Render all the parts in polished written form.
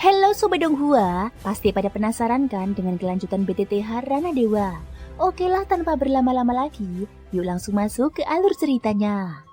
Halo Sobat Donghua, pasti pada penasaran kan dengan kelanjutan BTTH Ranah Dewa? Oke lah, tanpa berlama-lama lagi, yuk langsung masuk ke alur ceritanya.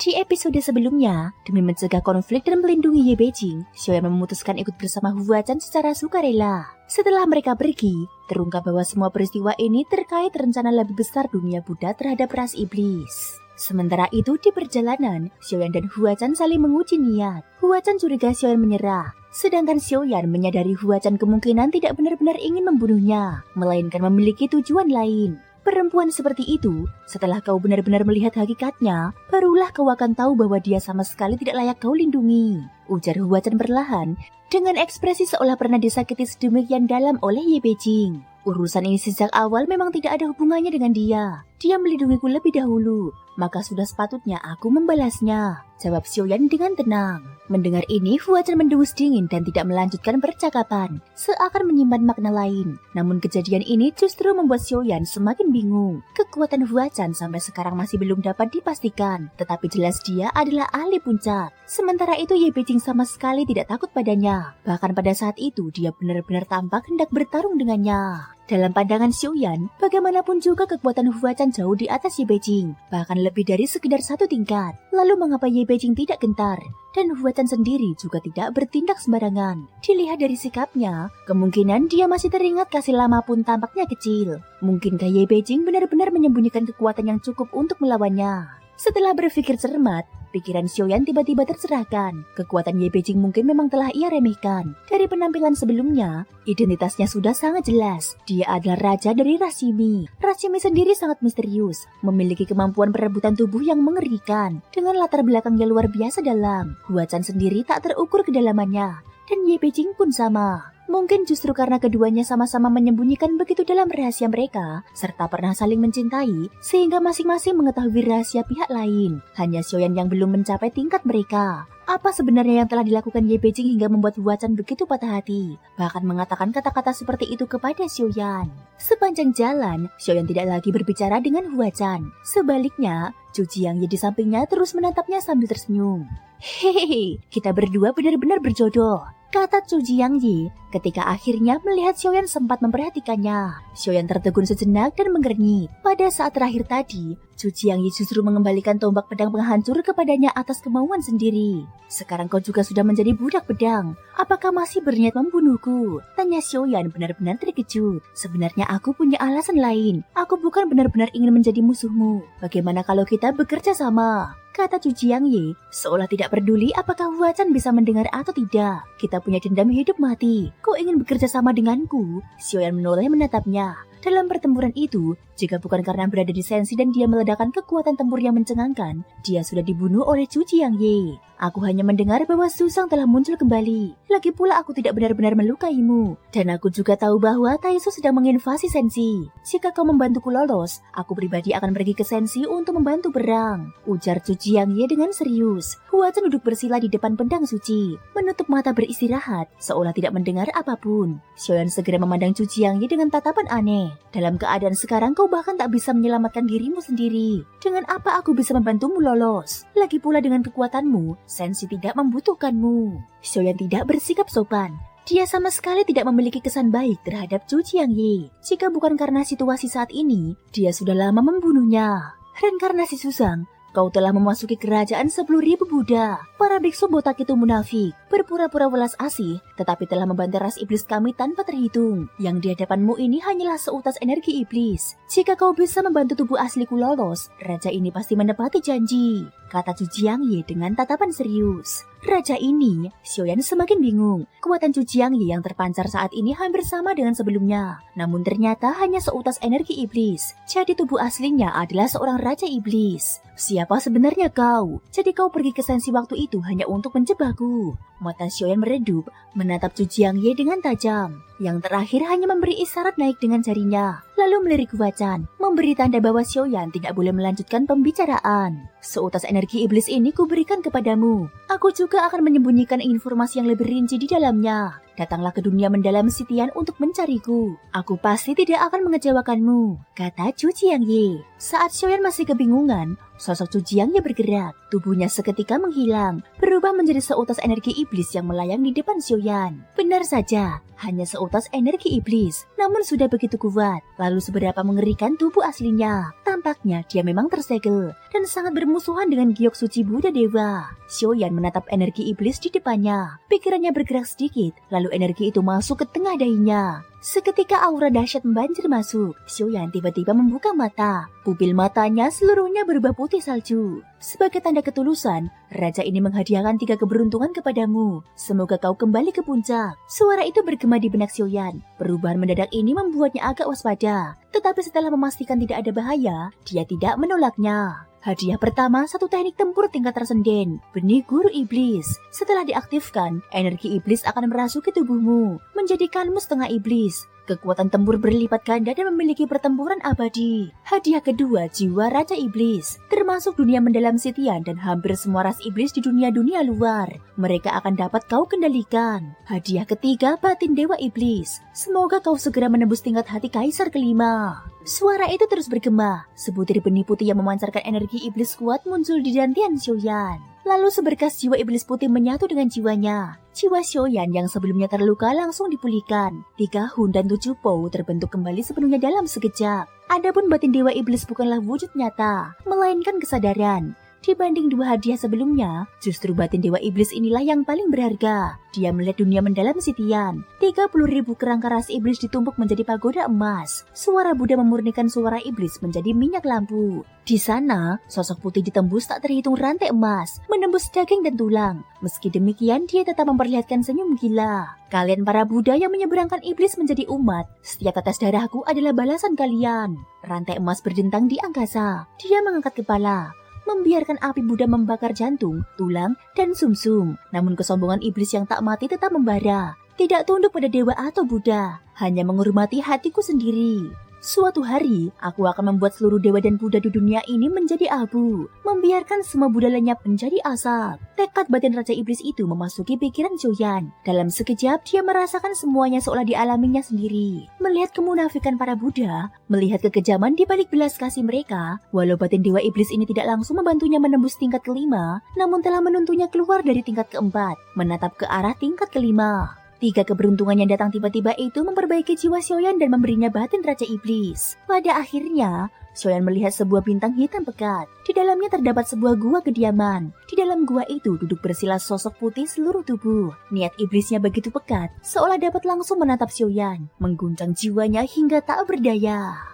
Di episode sebelumnya, demi mencegah konflik dan melindungi Ye Beijing, Xiaoyan memutuskan ikut bersama Huachan secara sukarela. Setelah mereka pergi, terungkap bahwa semua peristiwa ini terkait rencana lebih besar dunia Buddha terhadap ras iblis. Sementara itu di perjalanan, Xiaoyan dan Huachan saling menguji niat. Huachan curiga Xiaoyan menyerah, sedangkan Xiaoyan menyadari Huachan kemungkinan tidak benar-benar ingin membunuhnya, melainkan memiliki tujuan lain. Perempuan seperti itu, setelah kau benar-benar melihat hakikatnya, barulah kau akan tahu bahwa dia sama sekali tidak layak kau lindungi, ujar Huachan perlahan, dengan ekspresi seolah pernah disakiti sedemikian dalam oleh Ye Beijing. Urusan ini sejak awal memang tidak ada hubungannya dengan dia. Dia melindungiku lebih dahulu, maka sudah sepatutnya aku membalasnya, jawab Xiaoyan dengan tenang. Mendengar ini, Huachan mendengus dingin dan tidak melanjutkan percakapan, seakan menyimpan makna lain. Namun kejadian ini justru membuat Xiaoyan semakin bingung. Kekuatan Huachan sampai sekarang masih belum dapat dipastikan, tetapi jelas dia adalah ahli puncak. Sementara itu Ye Beijing sama sekali tidak takut padanya. Bahkan pada saat itu dia benar-benar tampak hendak bertarung dengannya. Dalam pandangan Xiaoyan, bagaimanapun juga kekuatan Huachan jauh di atas Ye Beijing, bahkan lebih dari sekedar satu tingkat. Lalu mengapa Ye Beijing tidak gentar? Dan Huachan sendiri juga tidak bertindak sembarangan. Dilihat dari sikapnya, kemungkinan dia masih teringat kasih lama pun tampaknya kecil. Mungkinkah Ye Beijing benar-benar menyembunyikan kekuatan yang cukup untuk melawannya? Setelah berpikir cermat, pikiran Xiaoyan tiba-tiba tercerahkan. Kekuatan Ye Beijing mungkin memang telah ia remehkan. Dari penampilan sebelumnya, identitasnya sudah sangat jelas. Dia adalah raja dari ras Yimi. Ras Yimi sendiri sangat misterius, memiliki kemampuan perebutan tubuh yang mengerikan. Dengan latar belakang yang luar biasa dalam, Huachan sendiri tak terukur kedalamannya. Dan Ye Beijing pun sama. Mungkin justru karena keduanya sama-sama menyembunyikan begitu dalam rahasia mereka, serta pernah saling mencintai, sehingga masing-masing mengetahui rahasia pihak lain. Hanya Xiaoyan yang belum mencapai tingkat mereka. Apa sebenarnya yang telah dilakukan Ye Beijing hingga membuat Huachan begitu patah hati, bahkan mengatakan kata-kata seperti itu kepada Xiaoyan? Sepanjang jalan, Xiaoyan tidak lagi berbicara dengan Huachan. Sebaliknya, Zhu Jiangye di sampingnya terus menatapnya sambil tersenyum. Hehehe, kita berdua benar-benar berjodoh, kata Zhu Jiangye ketika akhirnya melihat Xiaoyan sempat memperhatikannya. Xiaoyan tertegun sejenak dan mengernyit. Pada saat terakhir tadi, Zhu Jiangye justru mengembalikan tombak pedang penghancur kepadanya atas kemauan sendiri. Sekarang kau juga sudah menjadi budak pedang. Apakah masih berniat membunuhku? Tanya Xiaoyan benar-benar terkejut. Sebenarnya aku punya alasan lain. Aku bukan benar-benar ingin menjadi musuhmu. Bagaimana kalau kita bekerja sama? Kata Zhu Jiangye, seolah tidak peduli apakah Huachan bisa mendengar atau tidak. Kita punya dendam hidup mati. Kau ingin bekerja sama denganku? Xiaoyan menoleh menatapnya. Dalam pertempuran itu, jika bukan karena berada di Sensi dan dia meledakkan kekuatan tempur yang mencengangkan, dia sudah dibunuh oleh Zhu Jiangye. Aku hanya mendengar bahwa Susang telah muncul kembali. Lagi pula aku tidak benar-benar melukaimu. Dan aku juga tahu bahwa Taisu sedang menginvasi Sensi. Jika kau membantuku lolos, aku pribadi akan pergi ke Sensi untuk membantu perang, ujar Zhu Jiangye dengan serius. Huachan duduk bersila di depan pedang suci, menutup mata beristirahat, seolah tidak mendengar apapun. Xiaoyan segera memandang Zhu Jiangye dengan tatapan aneh. Dalam keadaan sekarang kau bahkan tak bisa menyelamatkan dirimu sendiri. Dengan apa aku bisa membantumu lolos? Lagi pula dengan kekuatanmu, Sensi tidak membutuhkanmu. Xiaoyan tidak bersikap sopan. Dia sama sekali tidak memiliki kesan baik terhadap Zhu Jiangye. Jika bukan karena situasi saat ini, dia sudah lama membunuhnya. Reinkarnasi Susang, kau telah memasuki kerajaan 10.000 Buddha. Para biksu botak itu munafik, berpura-pura welas asih, tetapi telah membantai ras iblis kami tanpa terhitung. Yang di hadapanmu ini hanyalah seutas energi iblis. Jika kau bisa membantu tubuh asliku lolos, raja ini pasti menepati janji, kata Zhu Jiangye dengan tatapan serius. Raja ini, Xiaoyan semakin bingung. Kekuatan Zhu Jiangye yang terpancar saat ini hampir sama dengan sebelumnya. Namun ternyata hanya seutas energi iblis. Jadi tubuh aslinya adalah seorang raja iblis. Siapa sebenarnya kau? Jadi kau pergi ke Sensi waktu itu hanya untuk menjebakku. Mata Xiaoyan meredup, menatap Zhu Jiangye dengan tajam. Yang terakhir hanya memberi isyarat naik dengan jarinya, lalu melirik Wacan, memberi tanda bahwa Xiaoyan tidak boleh melanjutkan pembicaraan. Seutas energi iblis ini kuberikan kepadamu. Aku juga akan menyembunyikan informasi yang lebih rinci di dalamnya. Datanglah ke dunia mendalam Sitian untuk mencariku. Aku pasti tidak akan mengecewakanmu, kata Zhu Jiangye. Saat Xiaoyan masih kebingungan, sosok Zhu Jiangye bergerak. Tubuhnya seketika menghilang, berubah menjadi seutas energi iblis yang melayang di depan Xiaoyan. Benar saja, hanya seutas energi iblis, namun sudah begitu kuat. Lalu seberapa mengerikan tubuh aslinya. Tampaknya dia memang tersegel dan sangat bermusuhan dengan giok suci Buddha Dewa. Xiaoyan menatap energi iblis di depannya. Pikirannya bergerak sedikit, lalu energi itu masuk ke tengah dahinya. Seketika aura dahsyat membanjir masuk. Xiaoyan tiba-tiba membuka mata. Pupil matanya seluruhnya berubah putih salju. Sebagai tanda ketulusan, raja ini menghadiahkan 3 keberuntungan kepadamu. Semoga kau kembali ke puncak. Suara itu bergema di benak Xiaoyan. Perubahan mendadak ini membuatnya agak waspada. Tetapi setelah memastikan tidak ada bahaya, dia tidak menolaknya. Hadiah pertama, 1 teknik tempur tingkat tersenden, benih guru iblis. Setelah diaktifkan, energi iblis akan merasuki tubuhmu, menjadikanmu setengah iblis. Kekuatan tempur berlipat ganda dan memiliki pertempuran abadi. Hadiah kedua, jiwa Raja Iblis, termasuk dunia mendalam Sitian dan hampir semua ras iblis di dunia-dunia luar. Mereka akan dapat kau kendalikan. Hadiah ketiga, batin Dewa Iblis. Semoga kau segera menembus tingkat hati Kaisar kelima. Suara itu terus bergema. Sebutir benih putih yang memancarkan energi iblis kuat muncul di dantian Xiaoyan. Lalu seberkas jiwa iblis putih menyatu dengan jiwanya. Jiwa Xiaoyan yang sebelumnya terluka langsung dipulihkan. 3 Hun dan 7 Po terbentuk kembali sepenuhnya dalam sekejap. Adapun batin Dewa Iblis bukanlah wujud nyata, melainkan kesadaran. Dibanding 2 hadiah sebelumnya, justru batin Dewa Iblis inilah yang paling berharga. Dia melihat dunia mendalam Sitian. 30.000 kerangka ras iblis ditumpuk menjadi pagoda emas. Suara Buddha memurnikan suara iblis menjadi minyak lampu. Di sana, sosok putih ditembus tak terhitung rantai emas, menembus daging dan tulang. Meski demikian, dia tetap memperlihatkan senyum gila. Kalian para Buddha yang menyeberangkan iblis menjadi umat, setiap tetes darahku adalah balasan kalian. Rantai emas berdentang di angkasa. Dia mengangkat kepala, membiarkan api Buddha membakar jantung, tulang, dan sumsum. Namun kesombongan iblis yang tak mati tetap membara. Tidak tunduk pada dewa atau Buddha, hanya menghormati hatiku sendiri. Suatu hari, aku akan membuat seluruh dewa dan Buddha di dunia ini menjadi abu, membiarkan semua Buddha lenyap menjadi asap. Tekad batin Raja Iblis itu memasuki pikiran Xiaoyan. Dalam sekejap, dia merasakan semuanya seolah dialaminya sendiri. Melihat kemunafikan para Buddha, melihat kekejaman di balik belas kasih mereka, walau batin Dewa Iblis ini tidak langsung membantunya menembus tingkat kelima, namun telah menuntunnya keluar dari tingkat keempat, menatap ke arah tingkat kelima. 3 keberuntungan yang datang tiba-tiba itu memperbaiki jiwa Xiaoyan dan memberinya batin Raja Iblis. Pada akhirnya, Xiaoyan melihat sebuah bintang hitam pekat. Di dalamnya terdapat sebuah gua kediaman. Di dalam gua itu duduk bersila sosok putih seluruh tubuh. Niat iblisnya begitu pekat, seolah dapat langsung menatap Xiaoyan, mengguncang jiwanya hingga tak berdaya.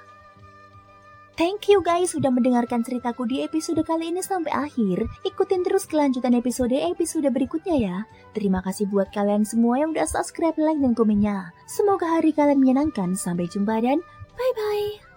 Thank you guys sudah mendengarkan ceritaku di episode kali ini sampai akhir. Ikutin terus kelanjutan episode berikutnya ya. Terima kasih buat kalian semua yang udah subscribe, like, dan komennya. Semoga hari kalian menyenangkan. Sampai jumpa dan bye-bye.